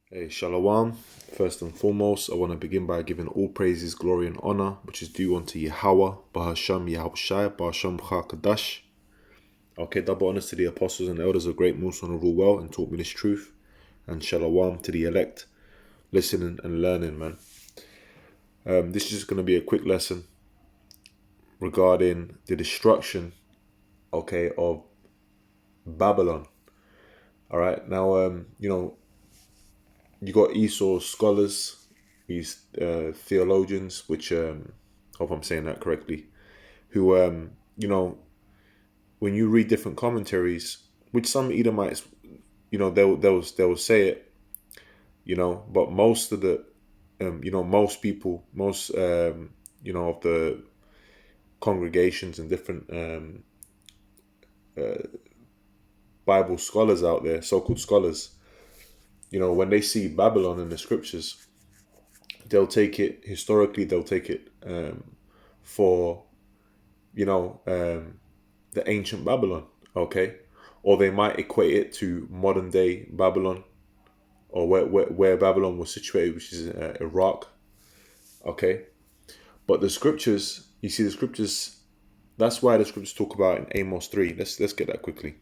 Hey, Shalom. First and foremost, I want to begin by giving all praises, glory, and honor, which is due unto Yahweh, Bahasham Yahushai, Bahasham Kadash. Okay, double honors to the apostles and elders of Great Musa who rule well and taught me this truth. And Shalom to the elect, listening and learning, man. This is just going to be a quick lesson regarding the destruction, okay, of Babylon. All right, now, you got Esau's scholars, these theologians, which hope I'm saying that correctly, who when you read different commentaries, which some Edomites, they'll say it, but most of the most people, most of the congregations and different Bible scholars out there, so-called scholars, when they see Babylon in the scriptures, they'll take it historically. They'll take it for the ancient Babylon, okay, or they might equate it to modern day Babylon, or where Babylon was situated, which is Iraq, okay. But the scriptures, you see, the scriptures. That's why the scriptures talk about in Amos 3. Let's get that quickly,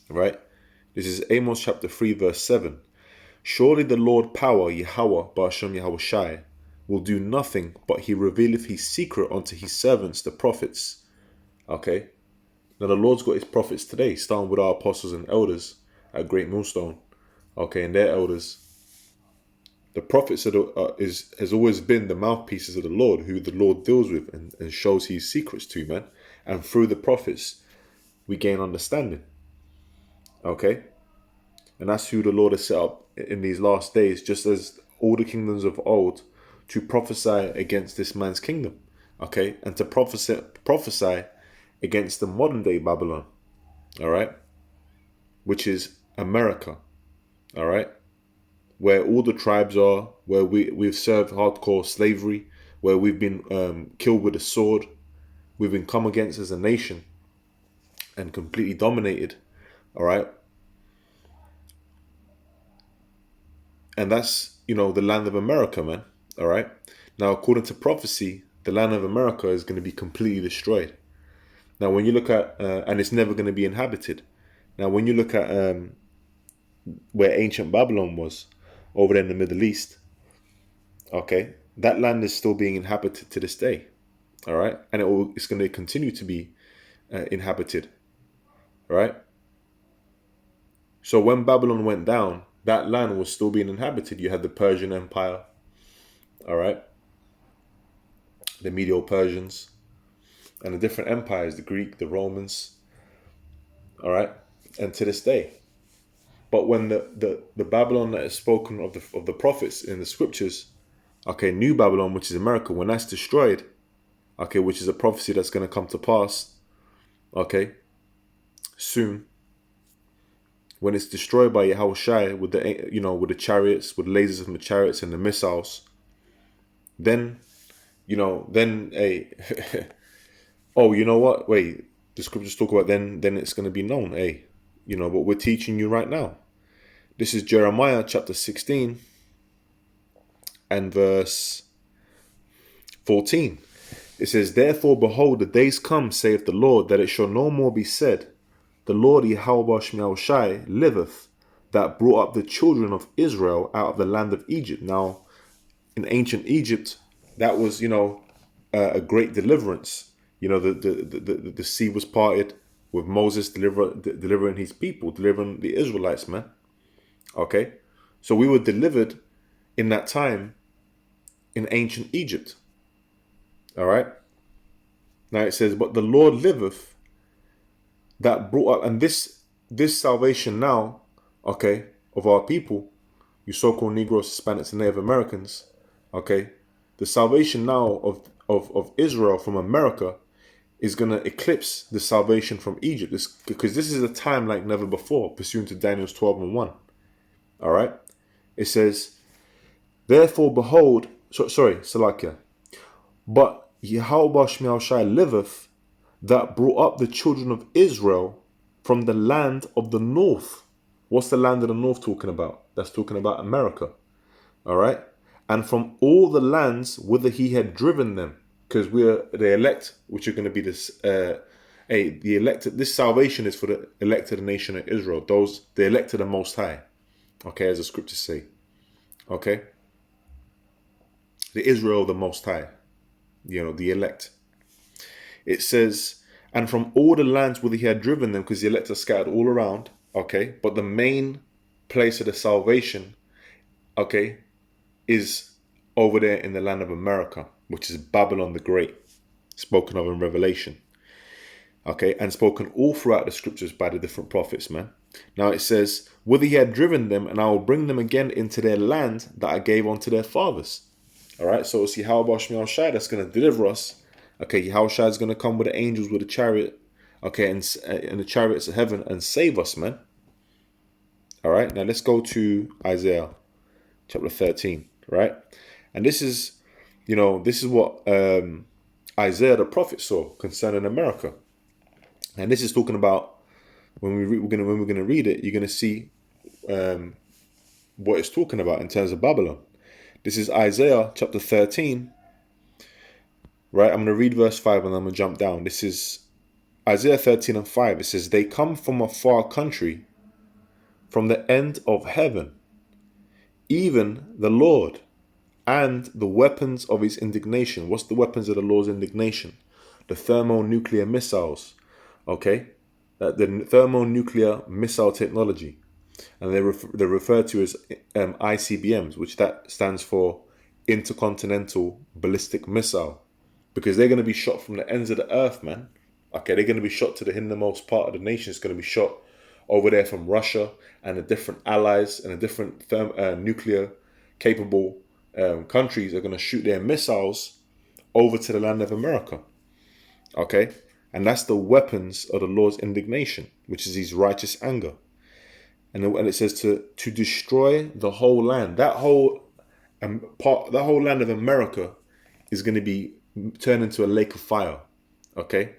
right? This is Amos chapter 3, verse 7. Surely the Lord power, Yahweh, Ba'ashem Yahushai, will do nothing, but he revealeth his secret unto his servants, the prophets. Okay? Now the Lord's got his prophets today, starting with our apostles and elders at Great Millstone. Okay, and their elders. The prophets has always been the mouthpieces of the Lord, who the Lord deals with and shows his secrets to, man. And through the prophets, we gain understanding. Okay? And that's who the Lord has set up in these last days, just as all the kingdoms of old, to prophesy against this man's kingdom, okay, and to prophesy against the modern day Babylon, all right, which is America, all right, where all the tribes are, where we've served hardcore slavery, where we've been killed with a sword, we've been come against as a nation and completely dominated, all right. And that's, the land of America, man. All right. Now, according to prophecy, the land of America is going to be completely destroyed. Now, when you look at, and it's never going to be inhabited. Now, when you look at where ancient Babylon was, over there in the Middle East, okay, that land is still being inhabited to this day. All right. And it's going to continue to be inhabited. All right. So when Babylon went down, that land was still being inhabited. You had the Persian Empire, all right, the Medo-Persians, and the different empires, the Greek, the Romans, all right, and to this day. But when the Babylon that is spoken of the prophets in the scriptures, okay, New Babylon, which is America, when that's destroyed, okay, which is a prophecy that's going to come to pass, okay, soon. When it's destroyed by Yahushai with the chariots, with lasers from the chariots and the missiles, then hey, oh, you know what? Wait, the scriptures talk about then it's going to be known. Hey, what we're teaching you right now. This is Jeremiah chapter 16 and verse 14. It says, "Therefore, behold, the days come, saith the Lord, that it shall no more be said, the Lord Yahweh liveth, that brought up the children of Israel out of the land of Egypt." Now, in ancient Egypt, that was, a great deliverance. The sea was parted with Moses delivering his people, delivering the Israelites, man. Okay, so we were delivered in that time in ancient Egypt. All right. Now it says, "But the Lord liveth, that brought up," and this salvation now, okay, of our people, you so-called Negroes, Hispanics, and Native Americans, okay, the salvation now of Israel from America is going to eclipse the salvation from Egypt, because this is a time like never before, pursuant to Daniel's 12 and 1. All right, it says, "Therefore, behold," Salakia, "but Yahweh Shai liveth, that brought up the children of Israel from the land of the north." What's the land of the north talking about? That's talking about America. All right. And from all the lands whither he had driven them, because we're the elect, which are going to be this, the elected. This salvation is for the elected nation of Israel. Those the elected the Most High. Okay, as the scriptures say. Okay, the Israel of the Most High. The elect. It says, and from all the lands whither he had driven them, because the elect are scattered all around. Okay, but the main place of the salvation, okay, is over there in the land of America, which is Babylon the Great, spoken of in Revelation. Okay, and spoken all throughout the scriptures by the different prophets, man. Now it says, whether he had driven them, and I will bring them again into their land that I gave unto their fathers. All right, so see how about Shmi Shai that's going to deliver us. Okay, Yahushua is going to come with the angels with a chariot, okay, and the chariots of heaven and save us, man. All right, now let's go to Isaiah chapter 13, right? And this is what Isaiah the prophet saw concerning America. And this is talking about when we're going to read it, you're going to see what it's talking about in terms of Babylon. This is Isaiah chapter 13, right? I'm going to read verse 5 and I'm going to jump down. This is Isaiah 13 and 5. It says, they come from a far country, from the end of heaven, even the Lord, and the weapons of his indignation. What's the weapons of the Lord's indignation? The thermonuclear missiles, okay? The thermonuclear missile technology. And they're referred to as ICBMs, which that stands for Intercontinental Ballistic Missile. Because they're going to be shot from the ends of the earth, man. Okay, they're going to be shot to the hindermost part of the nation. It's going to be shot over there from Russia and the different allies and the different nuclear capable countries are going to shoot their missiles over to the land of America. Okay, and that's the weapons of the Lord's indignation, which is his righteous anger. And it says to destroy the whole land. That whole land of America is going to be turned into a lake of fire. Okay,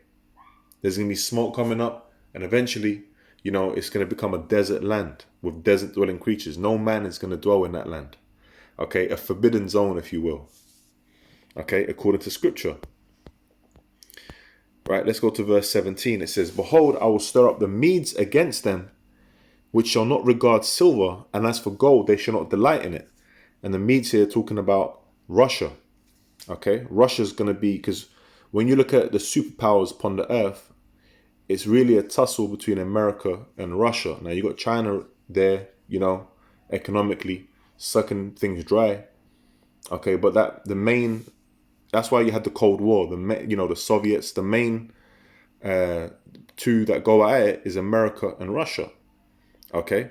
there's going to be smoke coming up, and eventually, it's going to become a desert land with desert dwelling creatures. No man is going to dwell in that land. Okay, a forbidden zone, if you will. Okay, according to scripture. Right, let's go to verse 17. It says, behold, I will stir up the Medes against them, which shall not regard silver, and as for gold, they shall not delight in it. And the Medes here talking about Russia. Okay, Russia's going to be, because when you look at the superpowers upon the earth, it's really a tussle between America and Russia. Now you got China there, economically sucking things dry. Okay, but that's why you had the Cold War. The Soviets, the main two that go at it is America and Russia. Okay,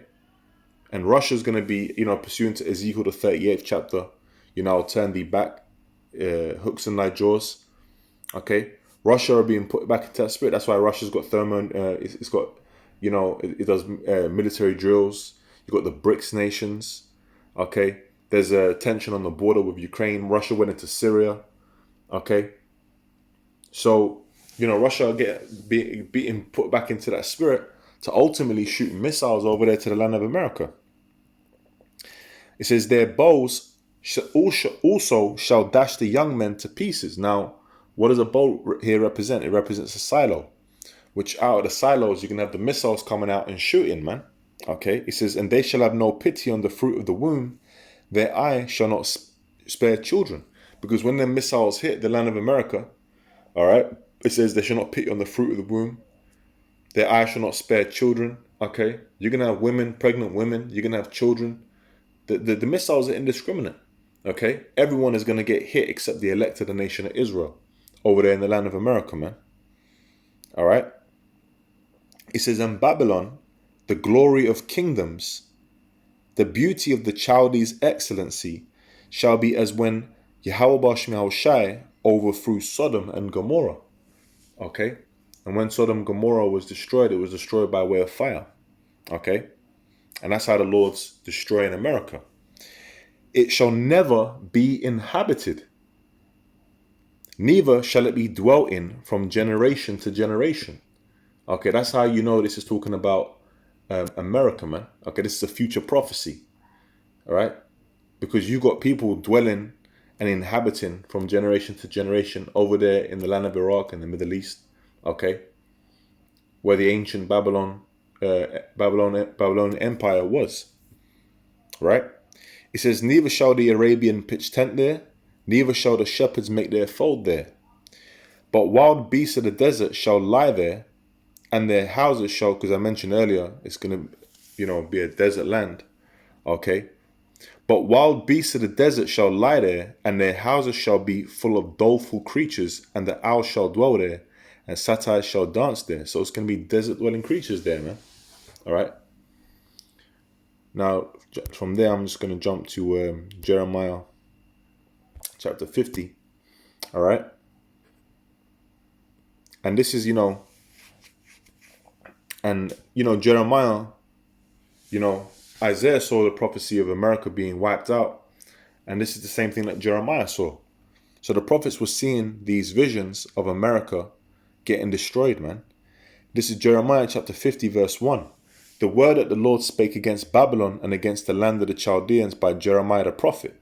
and Russia's going to be, pursuant to Ezekiel the 38th chapter, I'll turn thee back, hooks in thy jaws. Okay, Russia are being put back into that spirit. That's why Russia's got it's got, it does military drills. You've got the BRICS nations. Okay, there's a tension on the border with Ukraine. Russia went into Syria. Okay, so Russia being put back into that spirit to ultimately shoot missiles over there to the land of America. It says their bows also shall dash the young men to pieces. Now, what does a bow here represent? It represents a silo, which out of the silos you can have the missiles coming out and shooting, man. Okay, it says, and they shall have no pity on the fruit of the womb, their eye shall not spare children. Because when the missiles hit the land of America, all right, it says they shall not pity on the fruit of the womb, their eye shall not spare children. Okay, you're gonna have women, pregnant women, you're gonna have children. The missiles are indiscriminate. Okay, everyone is gonna get hit except the elect of the nation of Israel over there in the land of America, man. All right, it says, in Babylon, the glory of kingdoms, the beauty of the Chaldees' excellency, shall be as when Yahweh Shai overthrew Sodom and Gomorrah. Okay, and when Sodom and Gomorrah was destroyed, it was destroyed by way of fire. Okay, and that's how the Lord's destroying America. It shall never be inhabited, neither shall it be dwelt in from generation to generation. Okay, that's how you know this is talking about America, man. Okay, this is a future prophecy. All right, because you got people dwelling and inhabiting from generation to generation over there in the land of Iraq and the Middle East. Okay, where the ancient Babylonian Empire was. Right. It says, neither shall the Arabian pitch tent there, neither shall the shepherds make their fold there. But wild beasts of the desert shall lie there, and their houses shall, because I mentioned earlier, it's going to, be a desert land. Okay. But wild beasts of the desert shall lie there, and their houses shall be full of doleful creatures, and the owl shall dwell there, and satyrs shall dance there. So it's going to be desert dwelling creatures there, man. All right. Now, from there, I'm just going to jump to Jeremiah chapter 50. All right. And this is, Jeremiah, Isaiah saw the prophecy of America being wiped out. And this is the same thing that Jeremiah saw. So the prophets were seeing these visions of America getting destroyed, man. This is Jeremiah chapter 50, verse 1. The word that the Lord spake against Babylon and against the land of the Chaldeans by Jeremiah the prophet.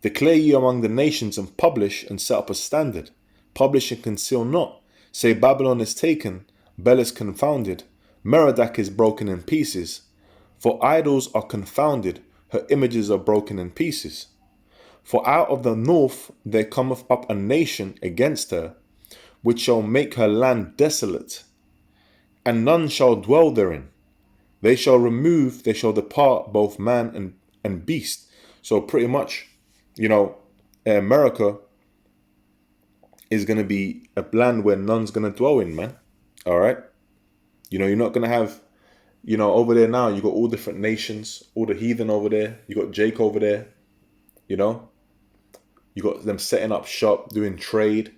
Declare ye among the nations and publish and set up a standard. Publish and conceal not. Say Babylon is taken, Bel is confounded, Merodach is broken in pieces. For idols are confounded, her images are broken in pieces. For out of the north there cometh up a nation against her, which shall make her land desolate, and none shall dwell therein. They shall depart both man and beast. So pretty much, America is going to be a land where none's going to dwell in, man. All right. You're not going to have, over there now, you got all different nations, all the heathen over there. You got Jake over there, you got them setting up shop, doing trade,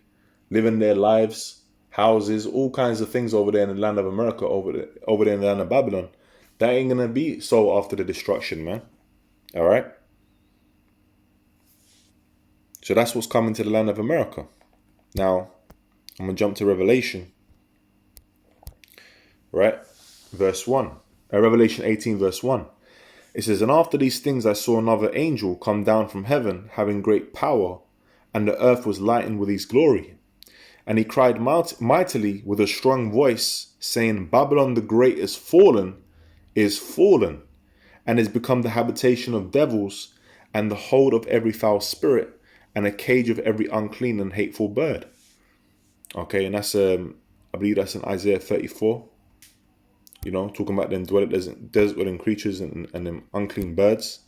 living their lives, houses, all kinds of things over there in the land of America, over there in the land of Babylon. That ain't going to be so after the destruction, man. All right. So that's what's coming to the land of America. Now, I'm going to jump to Revelation. Right? Verse 1. Revelation 18, verse 1. It says, and after these things I saw another angel come down from heaven, having great power, and the earth was lightened with his glory. And he cried mightily with a strong voice, saying, Babylon the great is fallen, and is become the habitation of devils, and the hold of every foul spirit, and a cage of every unclean and hateful bird. Okay, and that's I believe that's in Isaiah 34. Talking about them desert dwelling creatures and them unclean birds.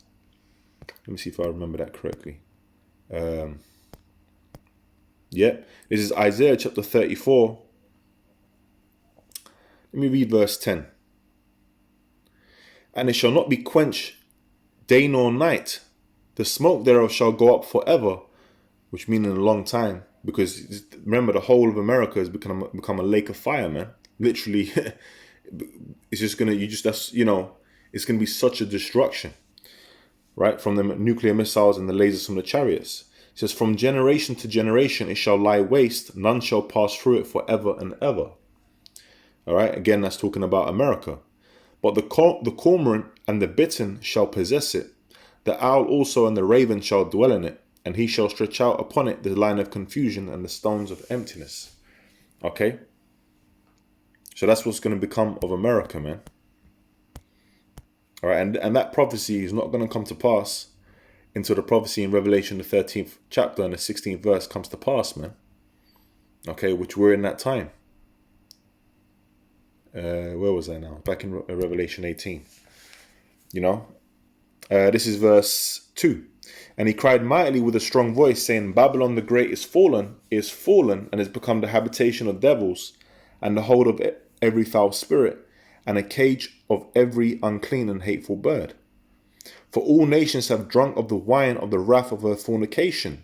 Let me see if I remember that correctly. This is Isaiah chapter 34. Let me read verse 10. And it shall not be quenched day nor night. The smoke thereof shall go up forever, which means in a long time. Because remember, the whole of America has become a lake of fire, man. Literally, it's just it's gonna be such a destruction, right? From the nuclear missiles and the lasers from the chariots. It says, from generation to generation it shall lie waste, none shall pass through it forever and ever. All right, again, that's talking about America. But the cormorant and the bittern shall possess it. The owl also and the raven shall dwell in it, and he shall stretch out upon it the line of confusion and the stones of emptiness. Okay? So that's what's going to become of America, man. All right, and that prophecy is not going to come to pass until the prophecy in Revelation, the 13th chapter and the 16th verse comes to pass, man. Okay, which we're in that time. Where was I now? Back in Revelation 18. This is verse 2. And he cried mightily with a strong voice, saying, Babylon the great is fallen, and has become the habitation of devils, and the hold of every foul spirit, and a cage of every unclean and hateful bird. For all nations have drunk of the wine of the wrath of her fornication.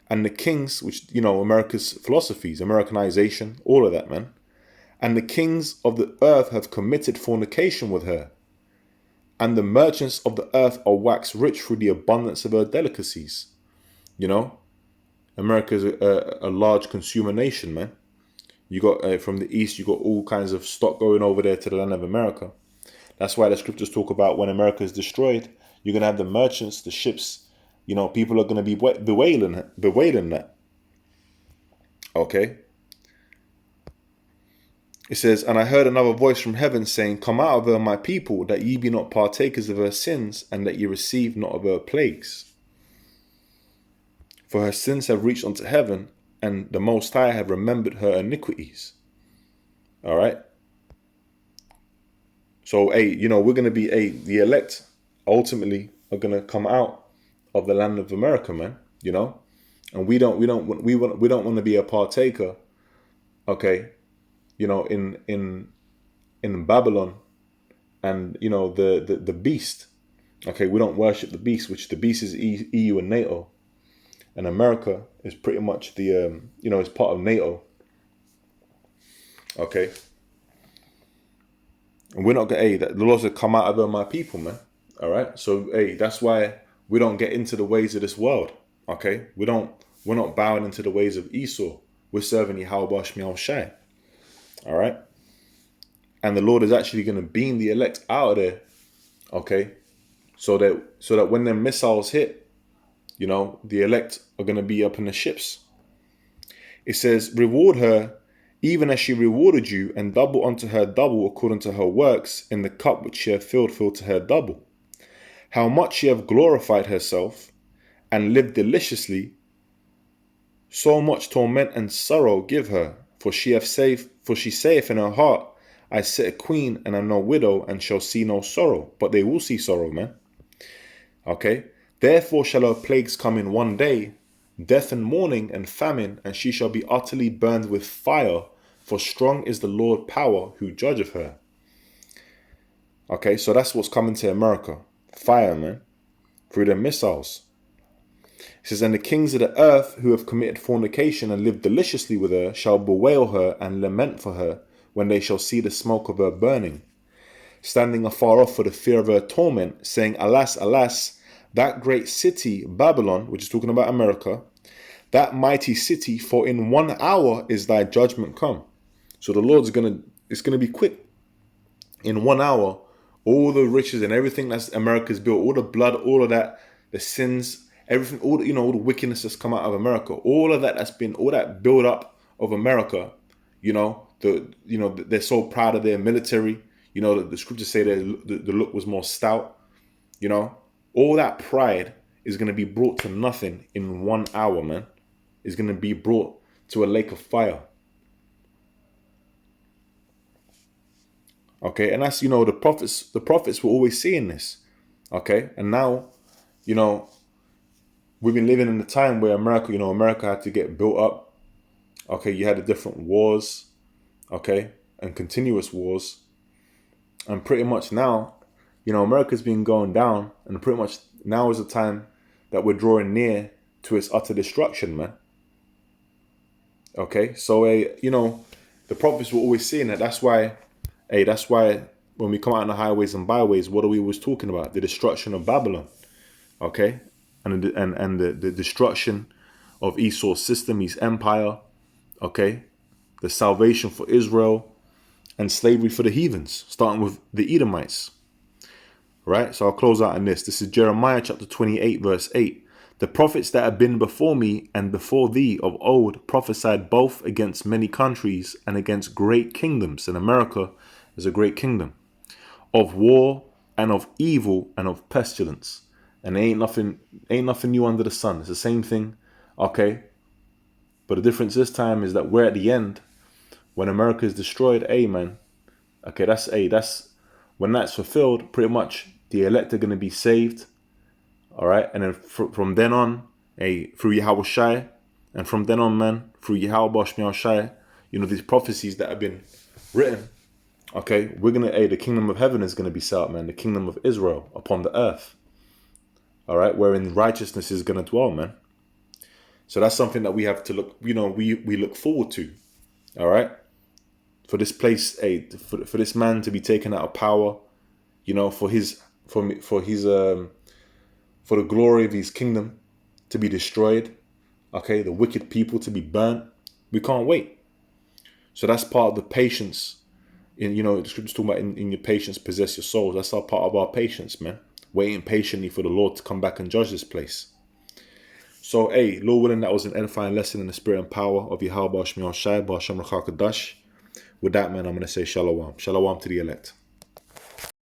And the kings, which, America's philosophies, Americanization, all of that, man. And the kings of the earth have committed fornication with her. And the merchants of the earth are waxed rich through the abundance of her delicacies. America is a large consumer nation, man. You got from the east, you got all kinds of stock going over there to the land of America. That's why the scriptures talk about when America is destroyed, you're going to have the merchants, the ships, people are going to be bewailing that. Okay. It says, and I heard another voice from heaven saying, come out of her, my people, that ye be not partakers of her sins, and that ye receive not of her plagues. For her sins have reached unto heaven, and the Most High have remembered her iniquities. All right. So, we're going to be, the elect ultimately are going to come out of the land of America, man, and we don't want to be a partaker, okay, in Babylon and, the beast. Okay. We don't worship the beast, which the beast is EU and NATO, and America is pretty much the, is part of NATO. Okay. And we're not going to, the laws have come out of my people, man. All right. So, that's why we don't get into the ways of this world. Okay. We're not bowing into the ways of Esau. We're serving Yahweh Shemiel Shai. All right. And the Lord is actually going to beam the elect out of there. Okay. So that when their missiles hit, the elect are going to be up in the ships. It says, reward her even as she rewarded you, and double unto her double according to her works, in the cup which she hath filled to her double. How much she hath glorified herself, and lived deliciously, so much torment and sorrow give her. For she saith in her heart, I sit a queen, and am no widow, and shall see no sorrow. But they will see sorrow, man. Okay? Therefore shall her plagues come in one day, death and mourning and famine, and she shall be utterly burned with fire, for strong is the Lord power who judgeth her. Okay, so that's what's coming to America. Fire, man. Through their missiles. It says, and the kings of the earth who have committed fornication and lived deliciously with her shall bewail her and lament for her when they shall see the smoke of her burning, standing afar off for the fear of her torment, saying, alas, alas, that great city, Babylon, which is talking about America, that mighty city, for in 1 hour is thy judgment come. So the Lord's it's going to be quick. In 1 hour, all the riches and everything that's America's built, all the blood, all of that, the sins, everything, all the wickedness that's come out of America, all of that all that build up of America, they're so proud of their military. The scriptures say that the look was more stout. All that pride is going to be brought to nothing in 1 hour, man. Is going to be brought to a lake of fire. Okay, and that's, the prophets were always seeing this. Okay, and now, we've been living in a time where America had to get built up. Okay, you had the different wars, okay, and continuous wars. And pretty much now, America's been going down, and pretty much now is the time that we're drawing near to its utter destruction, man. Okay, so the prophets were always saying that. That's why when we come out on the highways and byways, what are we always talking about? The destruction of Babylon. Okay, and the destruction of Esau's system, his empire. Okay, the salvation for Israel, and slavery for the heathens, starting with the Edomites. Right, so I'll close out on this. This is Jeremiah chapter 28, verse 8. The prophets that have been before me and before thee of old prophesied both against many countries and against great kingdoms. And America is a great kingdom. Of war and of evil and of pestilence. And ain't nothing new under the sun. It's the same thing. Okay. But the difference this time is that we're at the end. When America is destroyed, amen. Okay, that's when that's fulfilled, pretty much the elect are going to be saved. All right, and then from then on, through Yahweh Shai, and from then on, man, through Yahweh Shemiel Shai, these prophecies that have been written. Okay, the kingdom of heaven is gonna be set up, man. The kingdom of Israel upon the earth. All right, wherein righteousness is gonna dwell, man. So that's something that we have to look. We look forward to. All right, for this place, for this man to be taken out of power, for the glory of his kingdom to be destroyed, okay, the wicked people to be burnt. We can't wait. So that's part of the patience, The scripture's talking about in your patience possess your souls. That's our part of our patience, man. Waiting patiently for the Lord to come back and judge this place. So, hey, Lord willing, that was an edifying lesson in the spirit and power of Yahweh Shmi Shai B'Hashem Rachakadash. With that, man, I'm going to say shalom. Shalom to the elect.